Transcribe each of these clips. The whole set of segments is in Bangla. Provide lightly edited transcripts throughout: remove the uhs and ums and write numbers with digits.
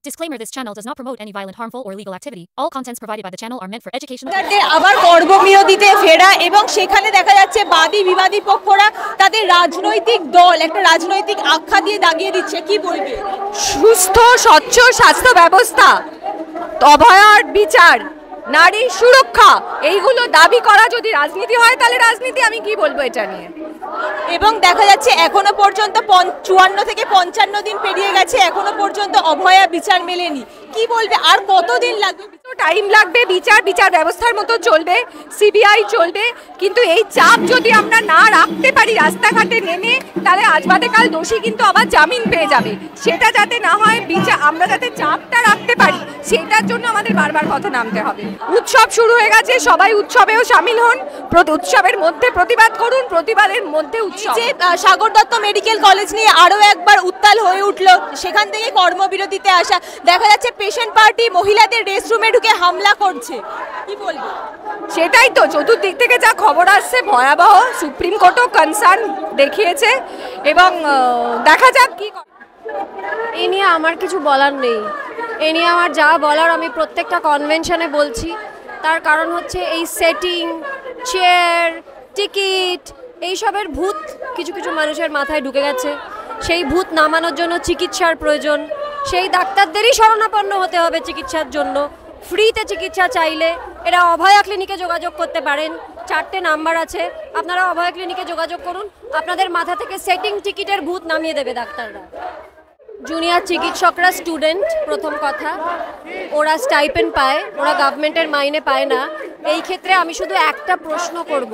Disclaimer: this channel does not promote any violent, harmful, or illegal activity. All contents provided by the channel are meant for educational. আবার কর্মবিরতিতে ফেরা এবং সেখানে দেখা যাচ্ছে বাদী বিবাদী পক্ষরা তাদের রাজনৈতিক দল একটা রাজনৈতিক আখ্যা দিয়ে দাগিয়ে দিচ্ছে। কি বলবে? সুস্থ স্বচ্ছ স্বাস্থ্য ব্যবস্থা, অভয়ার বিচার, নারী সুরক্ষা, এইগুলো দাবি করা যদি রাজনীতি হয় তাহলে রাজনীতি আমি কি বলবো এটা নিয়ে। এবং দেখা যাচ্ছে এখনো পর্যন্ত 54 থেকে 55 দিন পেরিয়ে গেছে, এখনো পর্যন্ত অভয়া বিচার মেলেনি। কি বলবে আর কতদিন লাগবে? টাইম লাগবে, বিচার ব্যবস্থার মতো চলবে, সিবিআই চলবে, কিন্তু এই চাপ যদি আমরা না রাখতে পারি রাস্তাঘাটে নেমে, তাহলে আজ বাদে কাল দোষী কিন্তু আবার জামিন পেয়ে যাবে। সেটা যাতে না হয়, আমরা যাতে চাপটা রাখতে পারি, সেটার জন্য আমাদের বারবার পথে নামতে হবে। উৎসব শুরু হয়ে গেছে, সবাই উৎসবেও সামিল হন, উৎসবের মধ্যে প্রতিবাদ করুন, প্রতিবাদের মধ্যে উৎসব। সাগর দত্ত মেডিকেল কলেজ নিয়ে আরও একবার উত্তাল হয়ে উঠল, সেখান থেকে কর্মবিরতিতে আসা দেখা যাচ্ছে পেশেন্ট পার্টি মহিলাদের রেস্টরুমে ঢুকে হামলা করছে। কি বলবো? সেটাই তো চতুর্দিক থেকে যা খবর আসছে ভয়াবহ। সুপ্রিম কোর্টও কনসার্ন দেখিয়েছে এবং দেখা যাক কি। এ নিয়ে আমার কিছু বলার নেই। এ নিয়ে আমার যা বলার আমি প্রত্যেকটা কনভেনশনে বলছি। তার কারণ হচ্ছে এই সেটিং, চেয়ার, টিকিট, এইসবের ভূত কিছু কিছু মানুষের মাথায় ঢুকে গেছে। সেই ভূত নামানোর জন্য চিকিৎসার প্রয়োজন। সেই ডাক্তারদেরই শরণাপন্ন হতে হবে চিকিৎসার জন্য। ফ্রিতে চিকিৎসা চাইলে এরা অভয়া ক্লিনিকে যোগাযোগ করতে পারেন, 4টে নাম্বার আছে, আপনারা অভয়া ক্লিনিকে যোগাযোগ করুন। আপনাদের মাথা থেকে সেটিং টিকিটের ভূত নামিয়ে দেবে ডাক্তাররা। জুনিয়র চিকিৎসকরা স্টুডেন্ট, প্রথম কথা, ওরা স্টাইপেন্ড পায়, ওরা গভর্নমেন্টের মাইনে পায় না। এই ক্ষেত্রে আমি শুধু একটা প্রশ্ন করব,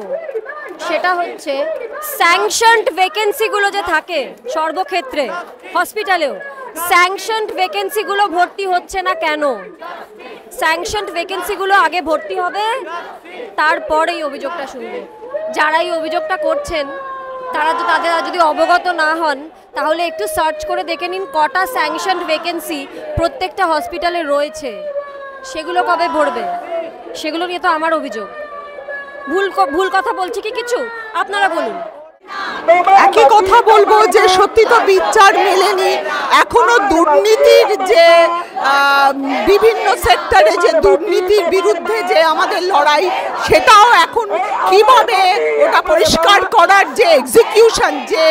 সেটা হচ্ছে স্যাংশনড ভ্যাকেন্সিগুলো যে থাকে সর্বক্ষেত্রে, হসপিটালেও স্যাংশনড ভ্যাকেন্সিগুলো ভর্তি হচ্ছে না কেন? স্যাংশনড ভ্যাকেন্সিগুলো আগে ভর্তি হবে, তারপরে এই অভিযোগটা শুনবে। যারা এই অভিযোগটা করছেন তাদের যদি অবগত না হন, তাহলে একটু সার্চ করে দেখে নিন কটা স্যাংশনড ভ্যাকেন্সি প্রত্যেকটা হসপিটালে রয়েছে, সেগুলো কবে ভরবে। সেগুলো নিয়ে তো আমার অভিযোগ। ভুল কথা বলছি কি কিছু? আপনারা বলুন। একই কথা বলবো যে সত্যি তো বিচার মেলেনি। এখনো দুর্নীতির যে বিভিন্ন সেক্টরে যে দুর্নীতির বিরুদ্ধে যে আমাদের লড়াই, সেটাও এখন কিভাবে ওটা পরিষ্কার করার যে এক্সিকিউশন, যে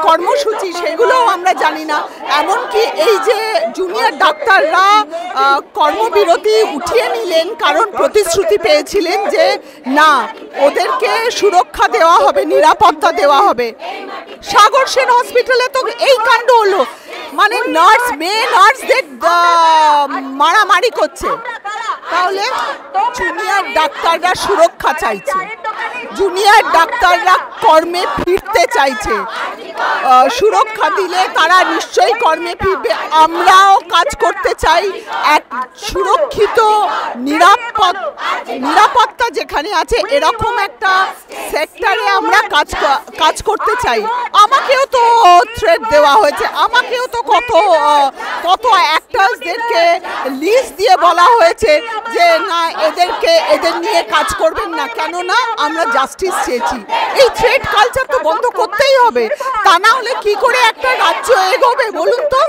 কর্মসূচি, সেগুলোও আমরা জানি না। এমনকি এই যে জুনিয়র ডাক্তাররা কর্মবিরতি উঠিয়ে নিলেন কারণ প্রতিশ্রুতি পেয়েছিলেন যে না, ওদেরকে সুরক্ষা দেওয়া হবে, নিরাপত্তা দেওয়া হবে। সাগর সেন হসপিটালে তো এই কাণ্ড হলো, মানে মেয়ে নার্সদের মারামারি করছে। তাহলে জুনিয়র ডাক্তাররা সুরক্ষা চাইছে, জুনিয়র ডাক্তাররা কর্মে ফিরতে চাইছে। সুরক্ষা দিলে তারা নিশ্চয়ই কর্মে ফিরবে। আমরাও কাজ করতে চাই এক সুরক্ষিত নিরাপত্তা যেখানে আছে, এরকম একটা সেক্টরে আমরা কাজ করতে চাই। আমাকেও তো থ্রেট দেওয়া হয়েছে, আমাকেও তো কত অ্যাক্টার্সদেরকে লিস্ট দিয়ে বলা হয়েছে যে না, এদের নিয়ে কাজ করবেন না, কেননা আমরা জাস্টিস চেয়েছি। এই থ্রেট কালচার তো বন্ধ করতেই হবে, তা না হলে কি করে একটা রাজ্য এগোবে বলুন তো?